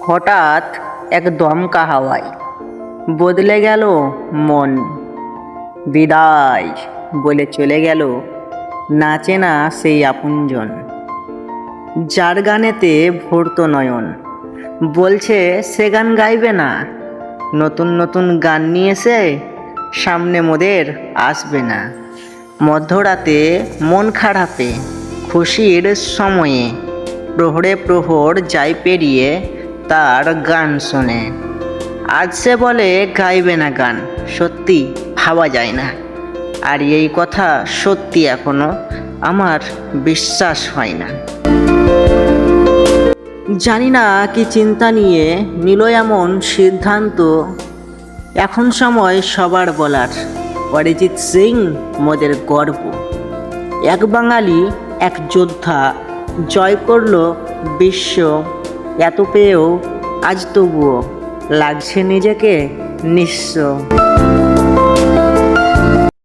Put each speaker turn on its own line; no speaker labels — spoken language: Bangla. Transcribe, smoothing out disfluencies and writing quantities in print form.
হঠাৎ এক দমকা হাওয়ায় বদলে গেল মন। বিদায় বলে চলে গেল নাচে না সেই আপনজন, যার গানেতে ভরত নয়ন। বলছে সে গান গাইবে না, নতুন নতুন গান নিয়ে এসে সামনে মোদের আসবে না। মধ্যরাতে মন খারাপে খুশির সময়ে প্রহরে প্রহর যাই পেরিয়ে তার গান শোনে। আজ সে বলে গাইবে না গান, সত্যি ভাবা যায় না। আর এই কথা সত্যি এখনো আমার বিশ্বাস হয় না। জানি না কি চিন্তা নিয়ে নিল এমন সিদ্ধান্ত। এখন সময় সবার বলার, অরিজিৎ সিং মোদের গর্ব। এক বাঙালি, এক যোদ্ধা, জয় করলো বিশ্ব। এত পেয়েও আজ তবুও লাগছে নিজেকে নিঃস্ব।